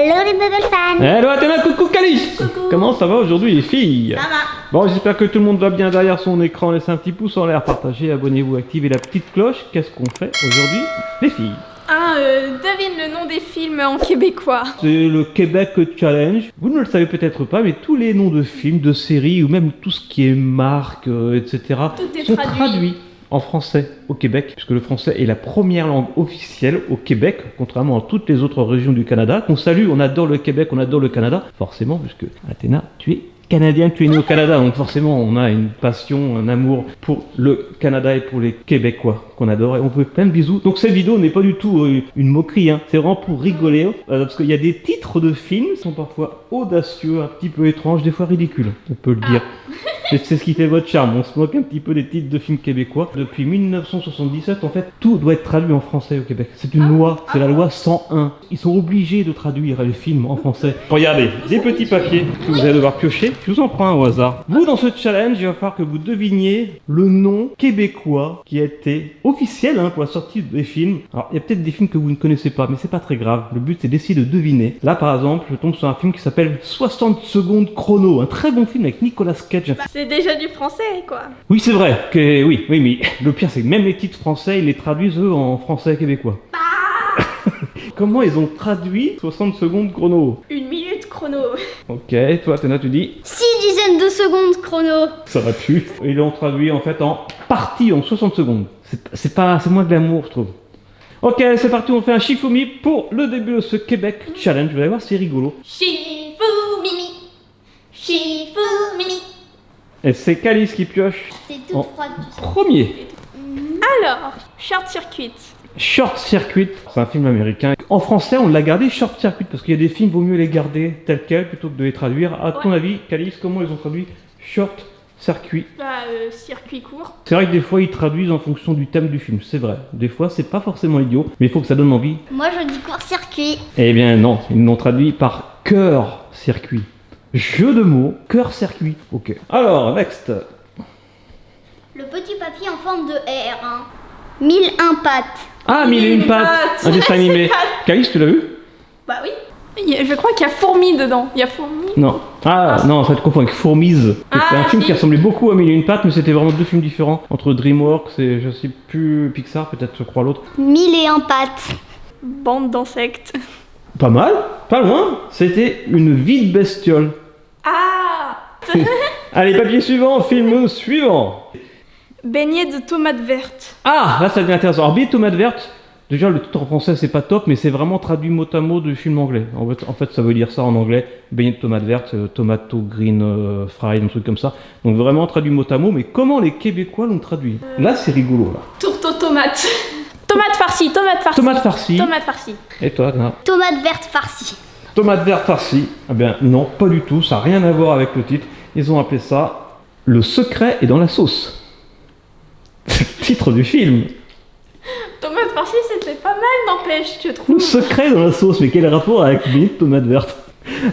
Hello les bubble fans. Hello Athéna, coucou Calice. Coucou. Comment ça va aujourd'hui les filles? Ça va. Bon, j'espère que tout le monde va bien derrière son écran. Laissez un petit pouce en l'air, partagez, abonnez-vous, activez la petite cloche. Qu'est-ce qu'on fait aujourd'hui les filles? Devine le nom des films en québécois. C'est le Québec Challenge. Vous ne le savez peut-être pas, mais tous les noms de films, de séries ou même tout ce qui est marque, etc. Tout est sont traduit. traduits en français au Québec, puisque le français est la première langue officielle au Québec, contrairement à toutes les autres régions du Canada. On salue, on adore le Québec, on adore le Canada, forcément, puisque Athéna, tu es Canadien, tu es né au Canada, donc forcément on a une passion, un amour pour le Canada et pour les Québécois qu'on adore et on veut plein de bisous. Donc cette vidéo n'est pas du tout une moquerie, hein. C'est vraiment pour rigoler, parce qu'il y a des titres de films qui sont parfois audacieux, un petit peu étranges, des fois ridicules, on peut le dire. Et c'est ce qui fait votre charme, on se moque un petit peu des titres de films québécois. Depuis 1977, en fait, tout doit être traduit en français au Québec. C'est une loi, c'est la loi 101. Ils sont obligés de traduire les films en français. Regardez, des petits papiers que vous allez devoir piocher. Je vous en prends un au hasard. Vous, dans ce challenge, il va falloir que vous deviniez le nom québécois qui a été officiel pour la sortie des films. Alors, il y a peut-être des films que vous ne connaissez pas, mais c'est pas très grave. Le but, c'est d'essayer de deviner. Là, par exemple, je tombe sur un film qui s'appelle 60 secondes chrono. Un très bon film avec Nicolas Cage. C'est déjà du français, quoi. Oui, c'est vrai que oui, mais le pire c'est que même les titres français, ils les traduisent eux en français québécois. Comment ils ont traduit 60 secondes chrono? 1 minute chrono. Ok, toi Athéna, tu dis 6 dizaines de secondes chrono. ça va plus. Ils l'ont traduit en fait en partie en 60 secondes. C'est moins de l'amour, je trouve. Ok, c'est parti, on fait un Shifumi pour le début de ce Québec Challenge. Vous allez voir, c'est rigolo. Shifumimi. Shifumimi. Et c'est Calice qui pioche C'est en toute froide, tu sais. premier. Alors, Short Circuit. Short Circuit, c'est un film américain. En français, on l'a gardé Short Circuit parce qu'il y a des films, vaut mieux les garder tels quels plutôt que de les traduire. À ton avis, Calice, comment ils ont traduit Short Circuit? Circuit court. C'est vrai que des fois, ils traduisent en fonction du thème du film, c'est vrai. Des fois, c'est pas forcément idiot, mais il faut que ça donne envie. Moi je dis court-circuit. Eh bien non, ils l'ont traduit par Cœur Circuit. Jeu de mots, Cœur Circuit. Ok. Alors, next. Le petit papier en forme de R. 1001 pattes. Ah, Mille et une pattes, un dessin animé. Calice, tu l'as vu? Bah oui. Je crois qu'il y a fourmi dedans. Il y a fourmi. Non. Ah non, ça te confond avec Fourmise. C'était un film qui ressemblait beaucoup à Mille et une pattes, mais c'était vraiment deux films différents. Entre DreamWorks et je sais plus Pixar, peut-être je crois l'autre. 1001 pattes. Bande d'insectes. Pas mal, pas loin. C'était une vie de bestiole. Ah. Allez, papier suivant, film suivant. Beignet de tomates vertes. Ah, là ça devient intéressant. Alors, Billet de tomate verte, déjà le titre en français c'est pas top, mais c'est vraiment traduit mot à mot du film anglais. En fait, ça veut dire ça en anglais. Beignet de tomate verte, tomato green fried, un truc comme ça. Donc vraiment traduit mot à mot, mais comment les Québécois l'ont traduit? Là c'est rigolo là. Tourteau tomate. Tomate farcie, tomate farcie. Tomate farcie. Tomate farcie. Et toi, Anna? Tomate verte farcie. Tomate verte farcie. Eh bien non, pas du tout, ça n'a rien à voir avec le titre. Ils ont appelé ça Le secret est dans la sauce. C'est le titre du film. Tomate farcie, c'était pas mal, n'empêche, je Le trouve. secret dans la sauce, mais quel rapport avec les tomates vertes?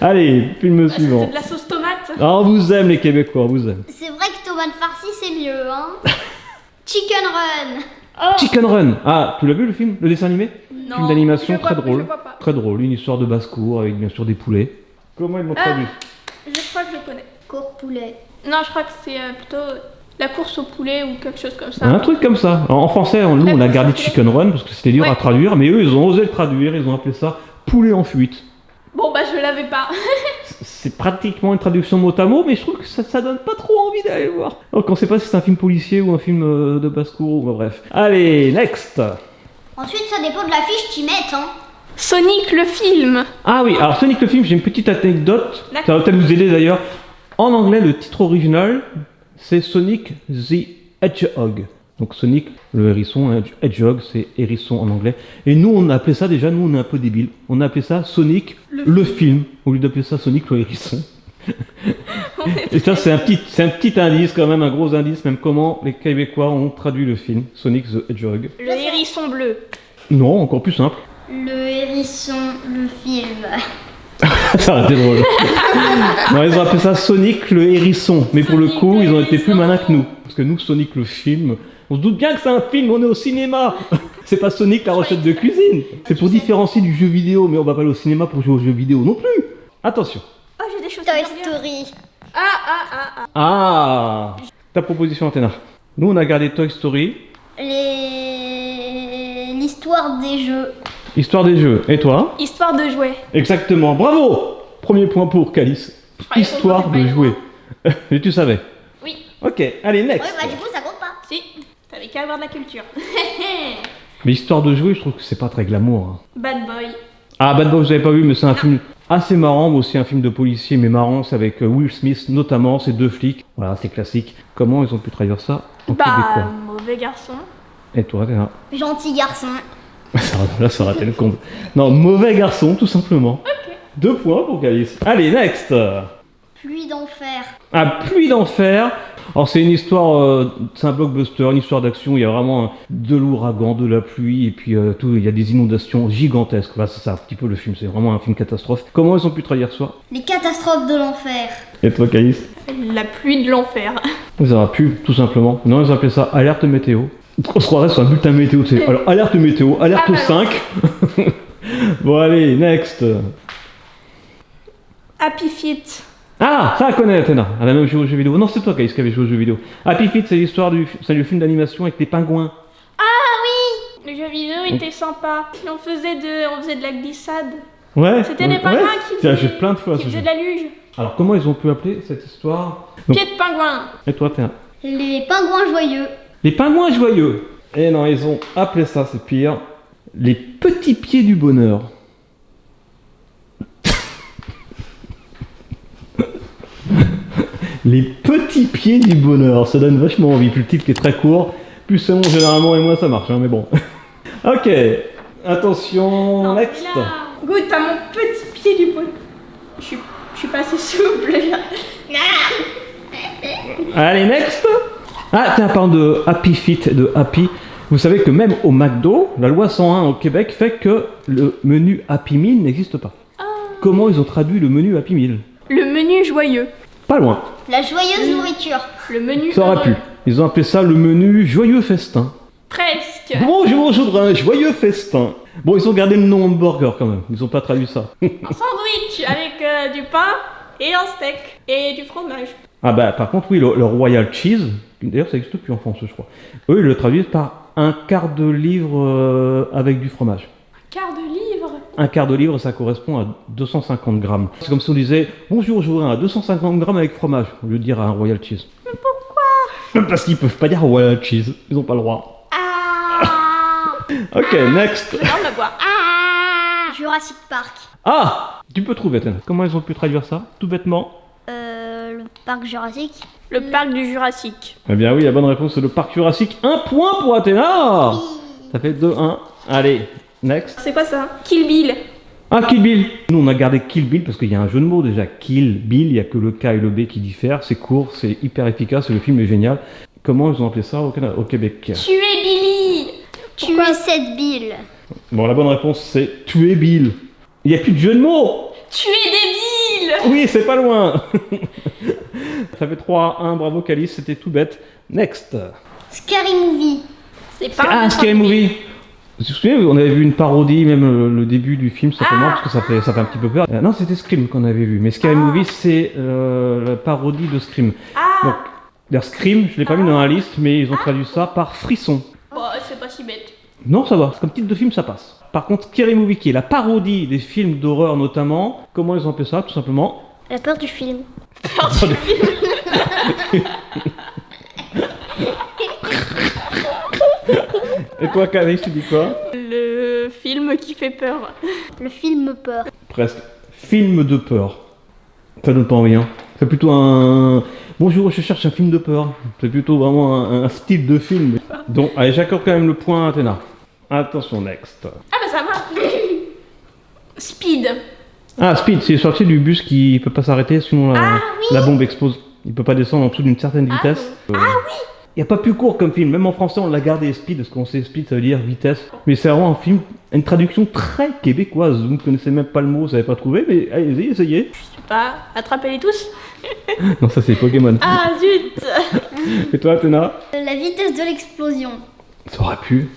Allez, film suivant. C'est de la sauce tomate. Ah, on vous aime les Québécois, on vous aime. C'est vrai que tomate farcie c'est mieux, hein. Chicken Run. Oh. Chicken Run. Ah, tu l'as vu le film, le dessin animé? Non, Film d'animation je très vois- drôle. je vois pas. Très drôle, une histoire de basse-cour avec bien sûr des poulets. Comment ils l'ont traduit? Je crois que je connais. Court poulet. Non, je crois que c'est plutôt la course au poulet ou quelque chose comme ça. Un truc comme ça. En français, nous on a gardé Chicken Run parce que c'était dur Ouais. à traduire, mais eux ils ont osé le traduire, ils ont appelé ça Poulet en fuite. Bon, bah je l'avais pas. C'est pratiquement une traduction mot à mot, mais je trouve que ça donne pas trop envie d'aller le voir. Donc on sait pas si c'est un film policier ou un film de basse-cour, ou bref. Allez, next. Ensuite ça dépend de la fiche qu'ils mettent, hein. Sonic le film. Ah oui, alors Sonic le film, j'ai une petite anecdote, ça D'accord. va peut-être vous aider d'ailleurs. En anglais, le titre original, c'est Sonic the Hedgehog. Donc Sonic, le hérisson, Hedgehog, c'est hérisson en anglais. Et nous, on a appelé ça déjà, nous on est un peu débiles, on a appelé ça Sonic le film, au lieu d'appeler ça Sonic le hérisson. Et ça, c'est un petit indice quand même, un gros indice, même comment les Québécois ont traduit le film, Sonic the Hedgehog. Le hérisson bleu. Non, encore plus simple. Le hérisson, le film. Ça aurait été drôle. Non, ils ont appelé ça Sonic le hérisson. Mais pour le coup, ils ont été plus malins que nous. Parce que nous, Sonic le film, on se doute bien que c'est un film, on est au cinéma. C'est pas Sonic la recette de cuisine. C'est pour différencier du jeu vidéo, mais on va pas aller au cinéma pour jouer aux jeux vidéo non plus. Attention. Oh, j'ai des choses Toy à dire. Story. Ah, ta proposition, Athéna. Nous, on a gardé Toy Story. L'histoire des jeux. Histoire des jeux. Et toi? Histoire de jouets. Exactement. Bravo. Premier point pour Calice. Ah, Histoire ils sont de pas jouer. Et tu savais? Oui. Ok, allez, Ouais, next. bah du coup ça compte pas. Si, t'avais qu'à avoir de la culture. Mais Histoire de jouer, je trouve que c'est pas très glamour. Hein. Bad Boy. Ah, Bad Boy, vous avez pas vu, mais c'est un film assez marrant, mais aussi un film de policier, mais marrant. C'est avec Will Smith, notamment, ces deux flics. Voilà, c'est classique. Comment ils ont pu traduire ça en québécois? Mauvais garçon. Et toi, Athéna? Gentil garçon. Là, ça aurait été le comble. Non, mauvais garçon, tout simplement. Ok. 2 points pour Calice. Allez, next. Pluie d'enfer. Ah, Pluie d'enfer. Alors c'est une histoire, c'est un blockbuster, une histoire d'action. Il y a vraiment de l'ouragan, de la pluie, et puis tout. Il y a des inondations gigantesques. Voilà, c'est ça un petit peu le film. C'est vraiment un film catastrophe. Comment ils ont pu traduire ça? Les catastrophes de l'enfer. Et toi, Calice? La pluie de l'enfer. Ils auraient pu, tout simplement. Non, ils appelaient ça alerte météo. On se croirait sur un bulletin météo. Tu sais. Alors alerte météo, alerte Ah, bah, 5. Bon allez, next. Happy Feet. Ah, ça, elle connaît, Athéna. Elle a même joué aux jeux vidéo. Non, c'est toi, Calice, qui avait joué aux jeux vidéo. Happy Feet, c'est l'histoire c'est le film d'animation avec les pingouins. Le jeu vidéo était sympa. On faisait de la glissade. Ouais. C'était les pingouins qui Tiens, faisaient, j'ai plein de fois qui ce faisaient jeu. de la luge. Alors, comment ils ont pu appeler cette histoire? Donc, Pied de pingouin. et toi, Athéna? Les pingouins joyeux. Les pingouins joyeux. Eh non, ils ont appelé ça, c'est pire. Les petits pieds du bonheur. Les petits pieds du bonheur, ça donne vachement envie. Plus le titre qui est très court, plus c'est long généralement et moins ça marche, hein, mais bon. Ok, attention, Non, next. mais là, goûte, t'as mon petit pied du bonheur. Je suis pas assez souple. Allez, next. Ah, tiens, parlant de Happy Feet, de Happy. Vous savez que même au McDo, la loi 101 au Québec fait que le menu Happy Meal n'existe pas. Comment ils ont traduit le menu Happy Meal? Le menu joyeux. Pas loin. La joyeuse nourriture. Le menu Ça aurait pu. heureux. Ils ont appelé ça le menu Joyeux Festin. Presque. Bonjour, je voudrais un joyeux festin. Bon, ils ont gardé le nom hamburger quand même. Ils ont pas traduit ça. Un sandwich avec du pain et un steak et du fromage. Ah bah, par contre, oui, le Royal Cheese, d'ailleurs, ça n'existe plus en France, je crois. Eux, ils le traduisent par un quart de livre avec du fromage. Quart de livre. Un quart de livre, ça correspond à 250 grammes. C'est comme si on disait bonjour, je voudrais un 250 grammes avec fromage, au lieu de dire un Royal Cheese. Mais pourquoi? Parce qu'ils peuvent pas dire Royal Cheese, ils ont pas le droit. Ok, next. J'adore me boire. Jurassic Park. Ah, tu peux trouver, Athéna. Comment ils ont pu traduire ça, tout bêtement? Le parc Jurassique. Le parc du Jurassique. Eh bien oui, la bonne réponse c'est le parc Jurassique. 1 point pour Athéna. Ça fait 2-1. Allez, next. C'est quoi ça? Kill Bill. Ah, Kill Bill. Nous on a gardé Kill Bill parce qu'il y a un jeu de mots déjà. Kill Bill, il n'y a que le K et le B qui diffèrent. C'est court, c'est hyper efficace et le film est génial. Comment ils ont appelé ça au Québec? Tuer Billy. Tuer cette bille. Bon, la bonne réponse c'est tuer Bill. Il n'y a plus de jeu de mots. Tuer des billes. Oui, c'est pas loin. Ça fait 3-1, bravo Calice, c'était tout bête. Next. Scary Movie. C'est pas un Ah, dessin Scary animé. Movie. Vous vous souvenez, on avait vu une parodie, même le début du film simplement, parce que ça fait un petit peu peur. Non, c'était Scream qu'on avait vu, mais Scary Movie c'est la parodie de Scream. Donc, d'ailleurs Scream, je l'ai pas mis dans la liste, mais ils ont traduit ça par Frisson. Bon, c'est pas si bête. Non, ça va, comme titre de film ça passe. Par contre, Scary Movie qui est la parodie des films d'horreur notamment, comment ils ont appelé ça tout simplement? La peur du film. Et toi Calice, tu dis quoi? Le film qui fait peur. Le film peur. Presque. Film de peur. Ça donne pas envie, hein. C'est plutôt un... Bonjour, je cherche un film de peur. C'est plutôt vraiment un style de film. Donc, allez, j'accorde quand même le point à Athéna. Attention, next. Ah bah ça marche. Speed. Ah, Speed, c'est sorti du bus qui peut pas s'arrêter, sinon la bombe explose. Il peut pas descendre en dessous d'une certaine vitesse. oui. Il n'y a pas plus court comme film, même en français on l'a gardé Speed, parce qu'on sait Speed ça veut dire vitesse. Mais c'est vraiment un film, une traduction très québécoise. Vous ne connaissez même pas le mot, vous savez pas trouver, mais allez-y, essayez. Je sais pas. Attrapez-les tous. Non, ça c'est Pokémon. Ah zut. Et toi Athéna? La vitesse de l'explosion. Ça aurait pu.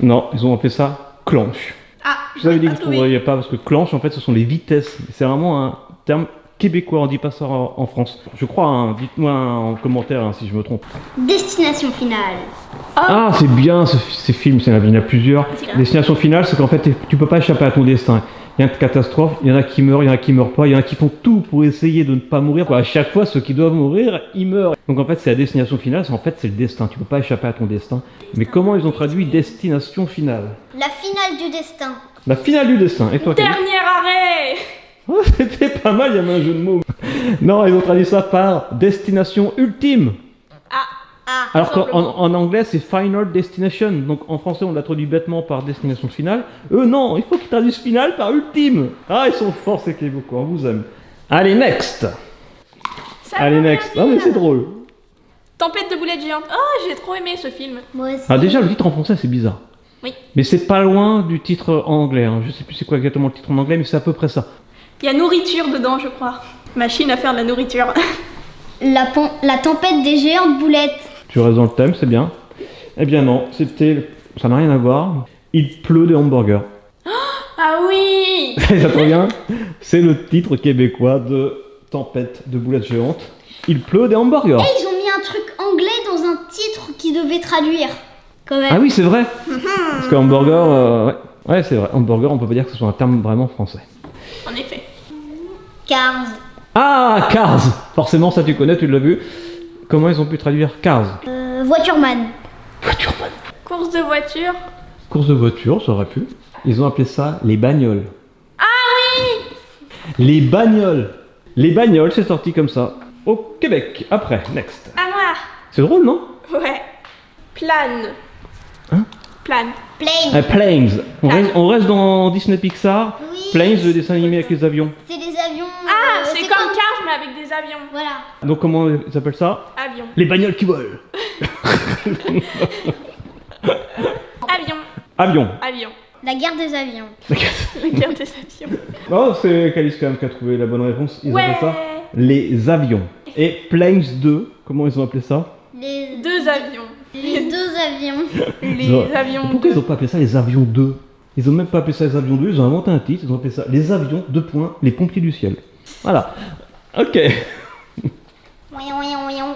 Non, ils ont appelé ça clanche. Ah, Je vous avais dit que pas vous ne trouveriez pas parce que clanche, en fait, ce sont les vitesses. C'est vraiment un terme québécois, on dit pas ça en France. Je crois, hein, dites-moi en commentaire hein, si je me trompe. Destination finale. Ah, c'est bien ces films, il y en a plusieurs. C'est bien. Destination finale, c'est qu'en fait, tu peux pas échapper à ton destin. Il y a une catastrophe, il y en a qui meurent, il y en a qui meurent pas, il y en a qui font tout pour essayer de ne pas mourir. À chaque fois, ceux qui doivent mourir, ils meurent. Donc en fait, c'est la destination finale, c'est le destin. Tu peux pas échapper à ton destin. Mais comment ils ont traduit destination finale? La finale du destin. La finale du destin. Et toi, Camille? Dernier arrêt. Oh, c'était pas mal, il y avait un jeu de mots. Non, ils ont traduit ça par destination ultime. Ah, Alors qu'en simplement. en anglais, c'est Final Destination. Donc en français, on l'a traduit bêtement par destination finale. Eux, non, il faut qu'ils traduisent finale par ultime. Ah, ils sont forts, ces Québécois, on vous aime. Allez, next. Ça Allez, va next. bien Ah, mais dire. c'est drôle. Tempête de boulettes géantes. Oh, j'ai trop aimé ce film. moi aussi. Ah, déjà, le titre en français, c'est bizarre. Oui. Mais c'est pas loin du titre en anglais. Hein. Je sais plus c'est quoi exactement le titre en anglais, mais c'est à peu près ça. Il y a nourriture dedans, je crois. Machine à faire de la nourriture. La tempête des géantes boulettes. Tu restes dans le thème, c'est bien. Eh bien non, ça n'a rien à voir. Il pleut des hamburgers. Ah oui. Ça te revient? C'est le titre québécois de Tempête de boulettes géantes. Il pleut des hamburgers. Et ils ont mis un truc anglais dans un titre qui devait traduire. Quand même. Ah oui, c'est vrai. Parce que hamburger, ouais, c'est vrai. Hamburger, on peut pas dire que ce soit un terme vraiment français. En effet. Cars. Ah, Cars. Forcément, ça tu connais, tu l'as vu. Comment ils ont pu traduire Cars? Voitureman. Voitureman. Course de voiture. Course de voiture, ça aurait pu. Ils ont appelé ça les bagnoles. Ah oui. Les bagnoles. Les bagnoles, c'est sorti comme ça. Au Québec. Après, next. À moi. C'est drôle, non? Ouais. Plane. Hein? Plane. Plane. Planes. On reste dans Disney Pixar. Oui. Planes, le dessin animé avec les avions. C'est des avions. Ah, c'est comme Cars mais avec des avions. Voilà. Donc comment ils appellent ça? Avion. Les bagnoles qui volent. Avion. Avion. Avion. La guerre des avions. La guerre des avions. Oh, c'est Calice quand même qui a trouvé la bonne réponse. Ils Ouais. appellent ça les avions. Et Planes 2, comment ils ont appelé ça? Les Deux avions. Les deux avions. Les avions. Pourquoi de- ils ont pas appelé ça les avions 2? Ils ont même pas appelé ça les avions 2, ils ont inventé un titre, ils ont appelé ça les avions, les pompiers du ciel. Voilà. Ok. Voyons, voyons, voyons.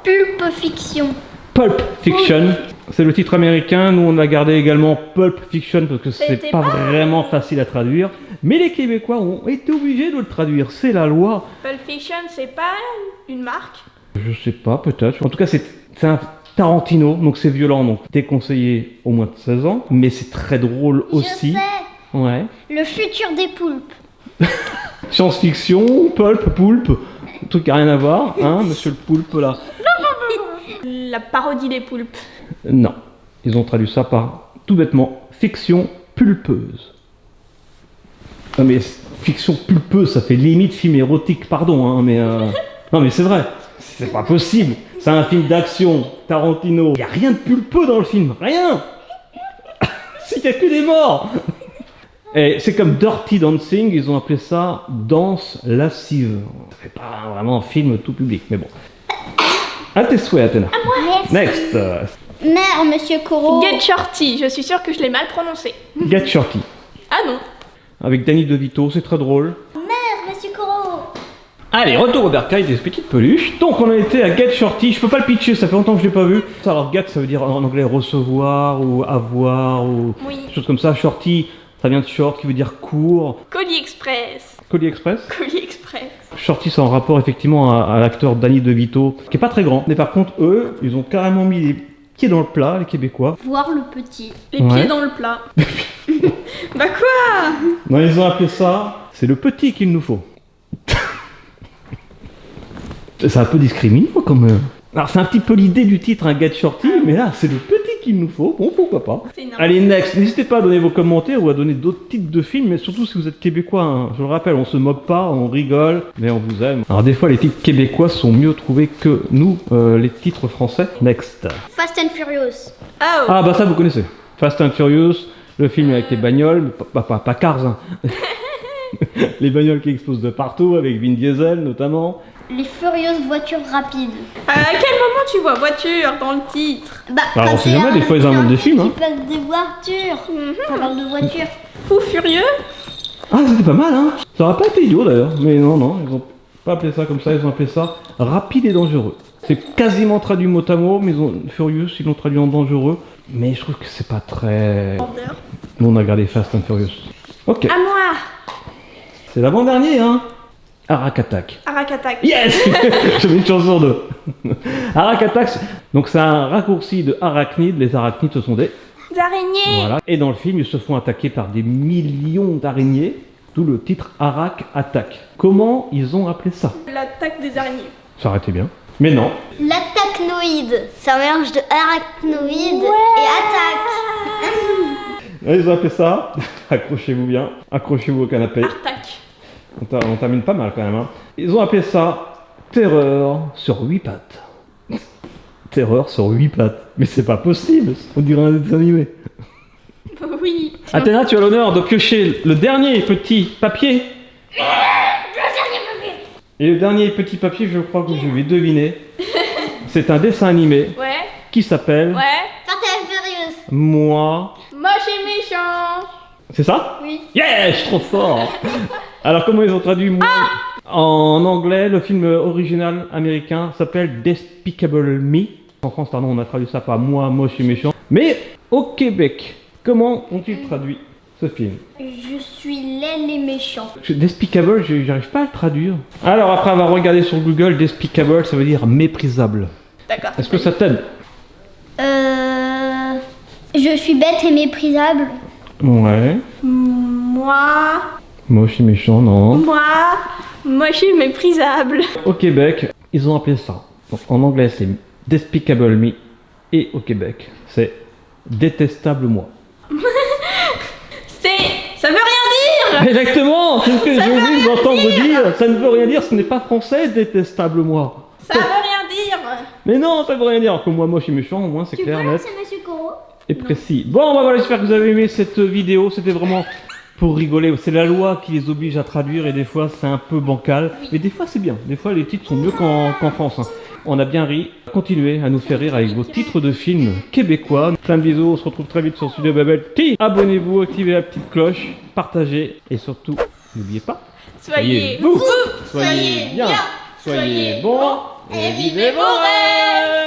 Pulp fiction. Pulp Fiction, c'est le titre américain. Nous, on a gardé également Pulp Fiction parce que c'est C'était pas pas- vraiment facile à traduire. Mais les Québécois ont été obligés de le traduire. C'est la loi. Pulp Fiction, c'est pas une marque. Je sais pas, peut-être. En tout cas, c'est un Tarantino, donc c'est violent, donc déconseillé au moins de 16 ans. Mais c'est très drôle aussi. Je sais. Ouais. Le futur des poulpes. Science-fiction, pulp, poulpe, un truc qui a rien à voir, hein, monsieur le poulpe là. La parodie des poulpes. Non, ils ont traduit ça par, tout bêtement, fiction pulpeuse. Ah mais fiction pulpeuse, ça fait limite film érotique, pardon, hein, mais non mais c'est vrai, c'est pas possible. C'est un film d'action, Tarantino. Y a rien de pulpeux dans le film, rien. C'est qu'il y a que des morts. Et c'est comme Dirty Dancing, ils ont appelé ça danse lascive. Ça fait pas vraiment un film tout public, mais bon. À tes souhaits, Athéna. Merci. Next, Mère, monsieur Corot. Get Shorty, je suis sûre que je l'ai mal prononcé. Get Shorty. Ah non. Avec Danny DeVito, c'est très drôle. Mère, monsieur Corot. Allez, retour au bercail des petites peluches. Donc on a été à Get Shorty, je peux pas le pitcher, ça fait longtemps que je l'ai pas vu. Alors get, ça veut dire en anglais recevoir ou avoir ou Oui. des choses comme ça. Shorty, ça vient de short qui veut dire court. Colis Express. Colis Express. Colis Express. Shorty, c'est en rapport effectivement à l'acteur Danny DeVito, qui est pas très grand. Mais par contre, eux, ils ont carrément mis les pieds dans le plat, les Québécois. Voir le petit. Les Ouais. pieds dans le plat. Bah quoi? Non, ils ont appelé ça, c'est le petit qu'il nous faut. C'est un peu discriminant quand même. Alors c'est un petit peu l'idée du titre, un Get Shorty, mais là c'est le petit qu'il nous faut, bon pourquoi pas. C'est énorme. Allez next, n'hésitez pas à donner vos commentaires ou à donner d'autres titres de films, mais surtout si vous êtes québécois, hein. Je le rappelle, on se moque pas, on rigole, mais on vous aime. Alors des fois les titres québécois sont mieux trouvés que nous, les titres français. Next. Fast and Furious. Oh. Ah bah ça vous connaissez, Fast and Furious, le film avec les bagnoles, mais pas Cars, hein. Les bagnoles qui explosent de partout, avec Vin Diesel notamment. Les furieuses voitures rapides. À quel moment tu vois voiture dans le titre? Bah, Alors, on quand sait c'est jamais, des fois, ils inventent des films, Qui hein. passe des voitures. Ça parle de voitures. Fou furieux? Ah, c'était pas mal, hein. Ça aurait pas été idiot d'ailleurs, mais non, ils ont pas appelé ça comme ça, ils ont appelé ça rapide et dangereux. C'est quasiment traduit mot à mot, mais Furious, ils l'ont traduit en dangereux. Mais je trouve que c'est pas très... Vendeur. Nous, on a regardé Fast and Furious. Ok, À moi. c'est l'avant-dernier, hein. Arak Attack. Arakatak. Yes. J'avais une chance sur deux. Arak Attack, donc c'est un raccourci de arachnides. Les arachnides, ce sont des... D'araignée. Voilà. Et dans le film, ils se font attaquer par des millions d'araignées, d'où le titre Arak Attack. Comment ils ont appelé ça? L'attaque des araignées. Ça aurait été bien. Mais non. L'attachnoïde. C'est un mélange de arachnoïde et attaque. Ils ont appelé ça, accrochez-vous bien, accrochez-vous au canapé. Artac. On termine pas mal quand même. Hein. Ils ont appelé ça Terreur sur 8 pattes. Terreur sur 8 pattes. Mais c'est pas possible, on dirait un dessin animé. Oui. Athéna, tu as l'honneur de piocher le dernier petit papier. Et le dernier petit papier, je crois que je vais deviner. C'est un dessin animé Ouais. qui s'appelle Ouais. Fast and Furious. Moi. Moche et méchant. C'est ça? Oui. Yeah, je suis trop fort. Alors comment ils ont traduit moi en anglais, le film original américain s'appelle Despicable Me. En France, pardon, on a traduit ça par Moi, moche et méchant. Mais au Québec, comment ont-ils traduit ce film? Je suis laid et méchant. Despicable, j'arrive pas à le traduire. Alors après avoir regardé sur Google, Despicable, ça veut dire méprisable. D'accord. Est-ce que ça t'aide? Je suis bête et méprisable. Ouais. Moi. Moche et méchant, non. Moi. Moche et méprisable. Au Québec, ils ont appelé ça. Donc, en anglais, c'est Despicable Me. Et au Québec, c'est Détestable Moi. Ça veut rien dire. Exactement, c'est ce que j'ai oublié d'entendre dire. Ça ne veut rien dire, ce n'est pas français, Détestable Moi. Ça veut rien dire. Mais non, ça veut rien dire. Alors que moi, moche et méchant, au moins, c'est clair, net Monsieur Koro? et précis. Bon, bah voilà, j'espère que vous avez aimé cette vidéo. C'était vraiment pour rigoler. C'est la loi qui les oblige à traduire et des fois, c'est un peu bancal. Mais des fois, c'est bien. Des fois, les titres sont mieux qu'en France. Hein. On a bien ri. Continuez à nous faire rire avec vos titres de films québécois. Plein de bisous. On se retrouve très vite sur Studio Babel. Abonnez-vous, activez la petite cloche, partagez et surtout, n'oubliez pas. Soyez vous, vous. soyez bien, soyez soyez bon et vivez vos rêves.